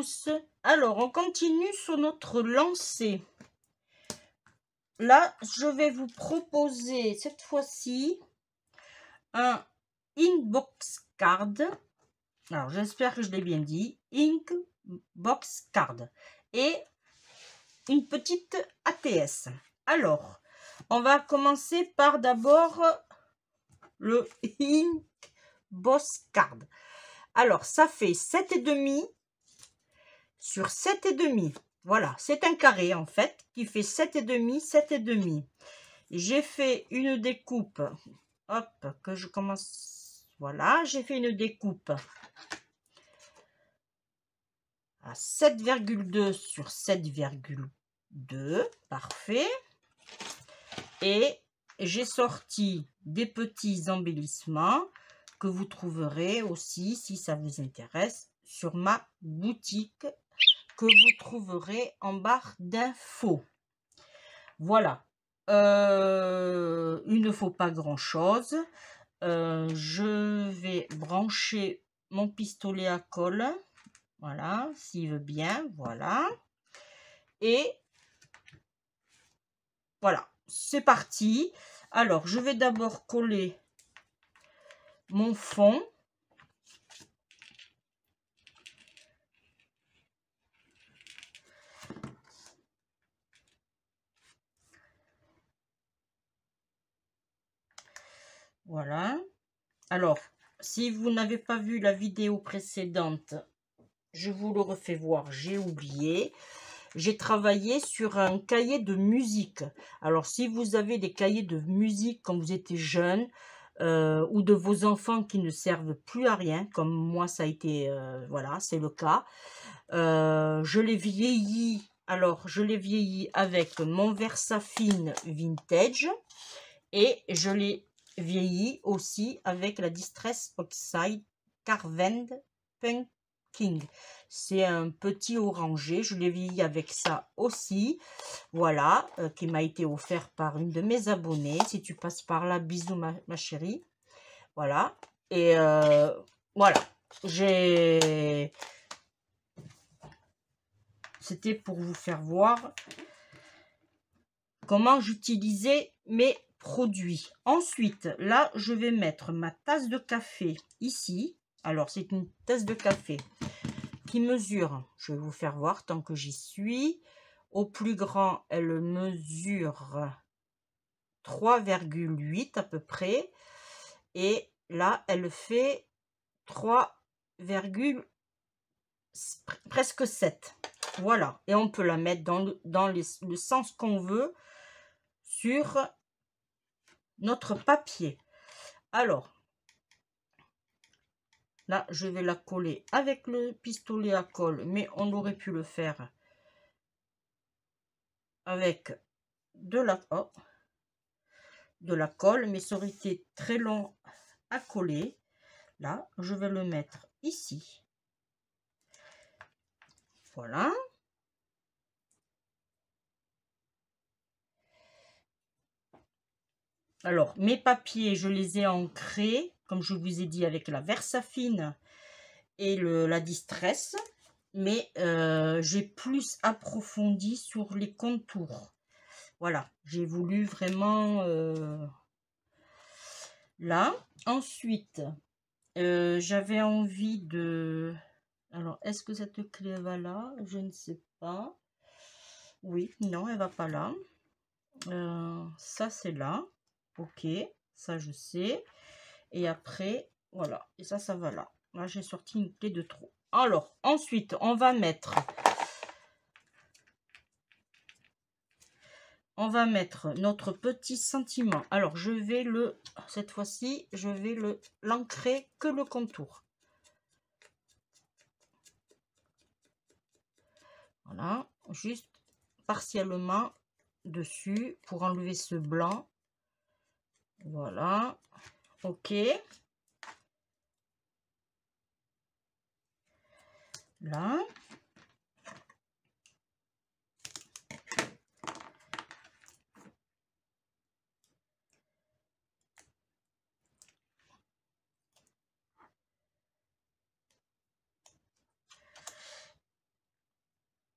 tous. Alors, on continue sur notre lancée. Là, je vais vous proposer cette fois-ci un inbox card. Alors, j'espère que je l'ai bien dit. Inbox card. Et une petite ATS. Alors, on va commencer par d'abord le inbox card. Alors, ça fait 7,5 sur 7,5. Voilà, c'est un carré en fait qui fait 7,5, 7,5. J'ai fait une découpe. Hop, que je commence. Voilà, j'ai fait une découpe à 7,2 sur 7,2. Parfait. Et j'ai sorti des petits embellissements que vous trouverez aussi, si ça vous intéresse, sur ma boutique que vous trouverez en barre d'infos. Voilà. Il ne faut pas grand-chose. Je vais brancher mon pistolet à colle. Voilà, s'il veut bien. Voilà. Et voilà, c'est parti. Alors, je vais d'abord coller mon fond. Voilà. Alors, si vous n'avez pas vu la vidéo précédente, je vous le refais voir, j'ai oublié. J'ai travaillé sur un cahier de musique. Alors, si vous avez des cahiers de musique quand vous étiez jeune, ou de vos enfants qui ne servent plus à rien, comme moi ça a été, voilà, c'est le cas. Je l'ai vieilli, alors je l'ai vieilli avec mon Versafine Vintage et je l'ai vieilli aussi avec la Distress Oxide Carvend Punking. C'est un petit orangé, je l'ai vieilli avec ça aussi. Voilà, qui m'a été offert par une de mes abonnées. Si tu passes par là, bisous ma chérie. Voilà, et voilà, c'était pour vous faire voir comment j'utilisais mes produits. Ensuite, là, je vais mettre ma tasse de café ici. Alors, c'est une tasse de café qui mesure, je vais vous faire voir tant que j'y suis. Au plus grand, elle mesure 3,8 à peu près. Et là, elle fait 3, presque 7. Voilà. Et on peut la mettre dans le sens qu'on veut sur notre papier. Alors, là, je vais la coller avec le pistolet à colle, mais on aurait pu le faire avec de la colle, mais ça aurait été très long à coller. Là, je vais le mettre ici. Voilà. Alors, mes papiers, je les ai ancrés, comme je vous ai dit, avec la Versafine et la Distress. Mais j'ai plus approfondi sur les contours. Voilà, j'ai voulu vraiment là. Ensuite, j'avais envie de... Alors, est-ce que cette clé va là? Je ne sais pas. Oui, non, elle va pas là. Ça, c'est là. Ok, ça, je sais. Et après, voilà. Et ça va là. Là, j'ai sorti une clé de trop. Alors, ensuite, on va mettre notre petit sentiment. Alors, je vais cette fois-ci, je vais l'ancrer que le contour. Voilà, juste partiellement dessus pour enlever ce blanc. Voilà, ok. Là.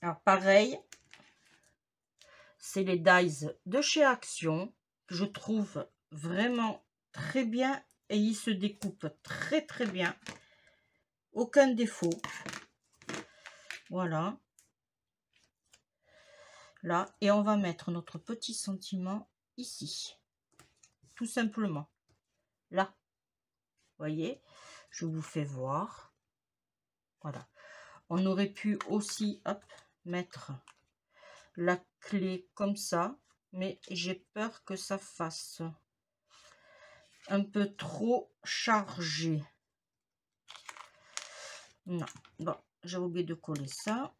Alors pareil, c'est les dies de chez Action, que je trouve vraiment très bien et ils se découpent très très bien. Aucun défaut. Voilà. Là, et on va mettre notre petit sentiment ici. Tout simplement. Là. Voyez, je vous fais voir. Voilà. On aurait pu aussi, hop, mettre la clé comme ça, mais j'ai peur que ça fasse un peu trop chargé. Non, bon, j'ai oublié de coller ça.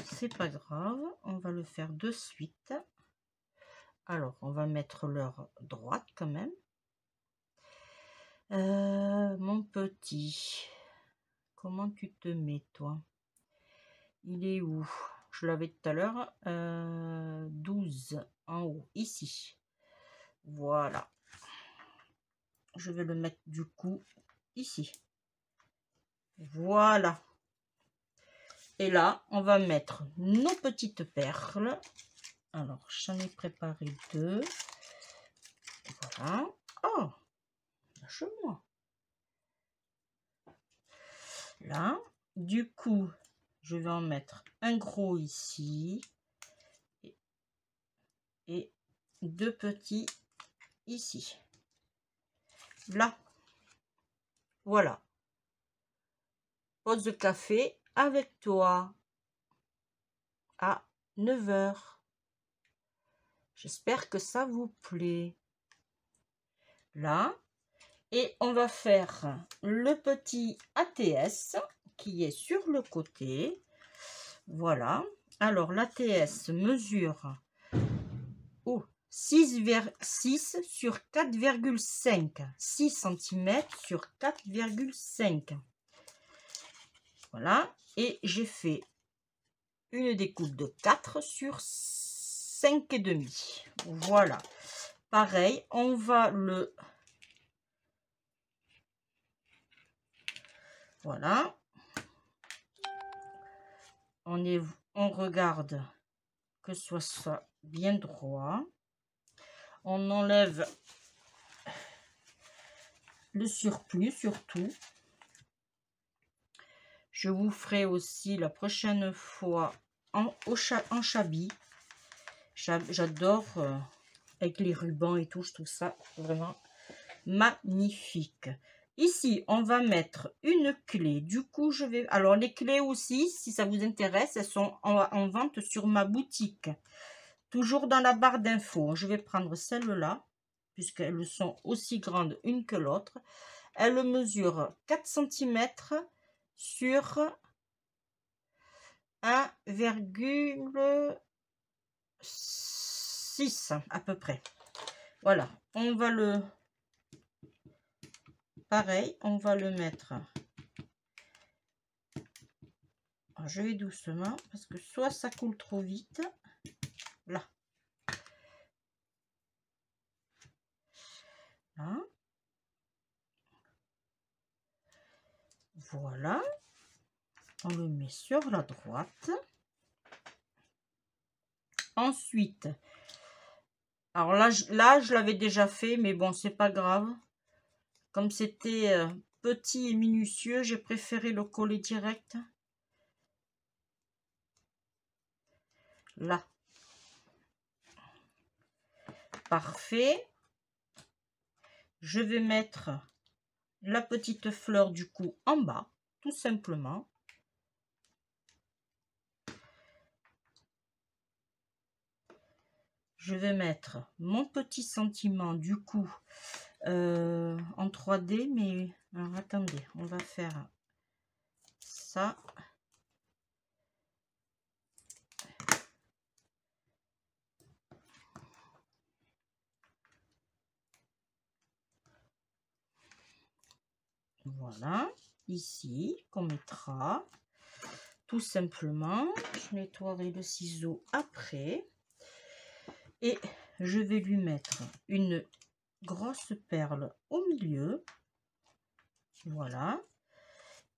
C'est pas grave, on va le faire de suite. Alors, on va mettre l'heure droite quand même. Mon petit, comment tu te mets, toi? Il est où? Je l'avais tout à l'heure. 12 en haut, ici. Voilà. Je vais le mettre du coup ici. Voilà. Et là, on va mettre nos petites perles. Alors, j'en ai préparé 2. Voilà. Oh, lâche-moi. Là, du coup, je vais en mettre un gros ici. Et 2 petits ici. Là. Voilà. Pause de café avec toi à 9 h. J'espère que ça vous plaît. Là. Et on va faire le petit ATS qui est sur le côté. Voilà. Alors, l'ATS mesure 6 sur 4,5. 6 cm sur 4,5. Voilà. Et j'ai fait une découpe de 4 sur 5,5. Voilà. Pareil, on va le... Voilà. On regarde que ce soit bien droit. On enlève le surplus surtout. Je vous ferai aussi la prochaine fois en chablis. J'adore avec les rubans et tout, je trouve ça vraiment magnifique. Ici, on va mettre une clé. Du coup, je vais... Alors, les clés aussi, si ça vous intéresse, elles sont en vente sur ma boutique. Toujours dans la barre d'infos. Je vais prendre celle-là, puisqu'elles sont aussi grandes une que l'autre. Elles mesurent 4 cm sur 1,6 à peu près. Voilà, on va le... Pareil, on va le mettre... Alors, je vais doucement, parce que soit ça coule trop vite. Là. Là. Voilà. On le met sur la droite. Ensuite, alors là je l'avais déjà fait, mais bon, c'est pas grave. Comme c'était petit et minutieux, j'ai préféré le coller direct. Là. Parfait. Je vais mettre la petite fleur du coup en bas, tout simplement. Je vais mettre mon petit sentiment du coup en 3D, mais alors, attendez, on va faire ça. Voilà, ici, qu'on mettra tout simplement. Je nettoierai le ciseau après. Et je vais lui mettre une grosse perle au milieu. Voilà.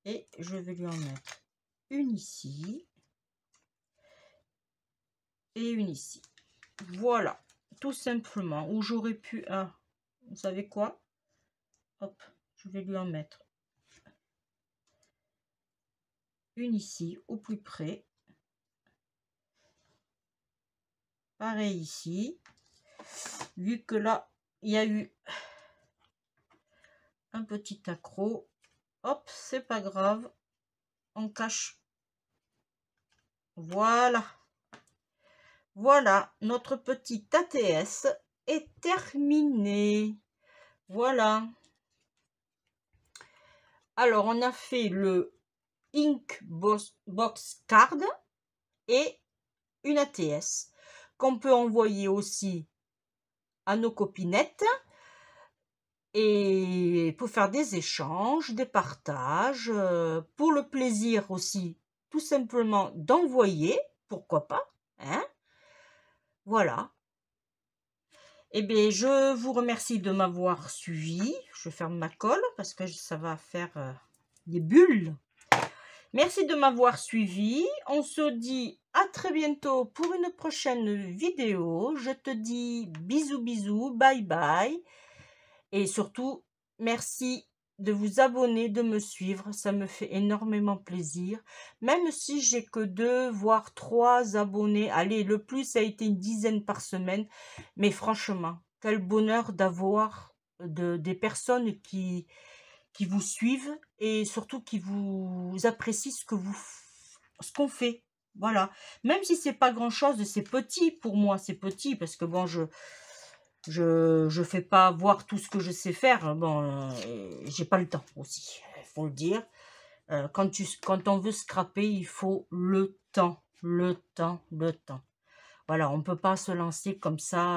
Et je vais lui en mettre une ici. et une ici. Voilà, tout simplement. Où j'aurais pu... Ah, vous savez quoi? Hop, je vais lui en mettre une ici, au plus près. Pareil ici. Vu que là, il y a eu un petit accroc. Hop, c'est pas grave. On cache. Voilà. Voilà, notre petit ATS est terminé. Voilà. Alors, on a fait le Ink Box Card et une ATS qu'on peut envoyer aussi à nos copinettes et pour faire des échanges, des partages, pour le plaisir aussi, tout simplement d'envoyer, pourquoi pas, hein? Voilà. Eh bien, je vous remercie de m'avoir suivi. Je ferme ma colle parce que ça va faire des bulles. Merci de m'avoir suivi. On se dit à très bientôt pour une prochaine vidéo. Je te dis bisous, bisous, bye bye. Et surtout, merci de vous abonner, de me suivre. Ça me fait énormément plaisir. Même si j'ai que 2, voire 3 abonnés. Allez, le plus, ça a été une dizaine par semaine. Mais franchement, quel bonheur d'avoir des personnes qui vous suivent et surtout qui vous apprécient ce qu'on fait. Voilà. Même si c'est pas grand chose, c'est petit pour moi, c'est petit parce que bon, je fais pas voir tout ce que je sais faire. Bon, j'ai pas le temps aussi, il faut le dire. Quand on veut scraper, il faut le temps, le temps, le temps. Voilà, on peut pas se lancer comme ça.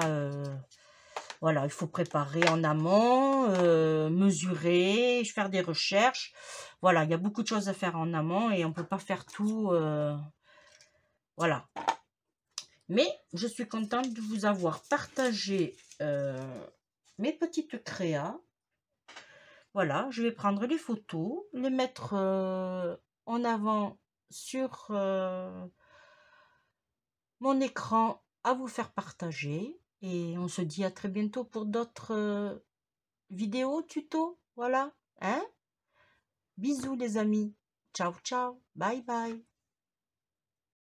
Voilà, il faut préparer en amont, mesurer, faire des recherches. Voilà, il y a beaucoup de choses à faire en amont et on ne peut pas faire tout. Voilà. Mais je suis contente de vous avoir partagé mes petites créas. Voilà, je vais prendre les photos, les mettre en avant sur mon écran à vous faire partager. Et on se dit à très bientôt pour d'autres vidéos, tutos. Voilà, hein? Bisous les amis. Ciao, ciao. Bye, bye.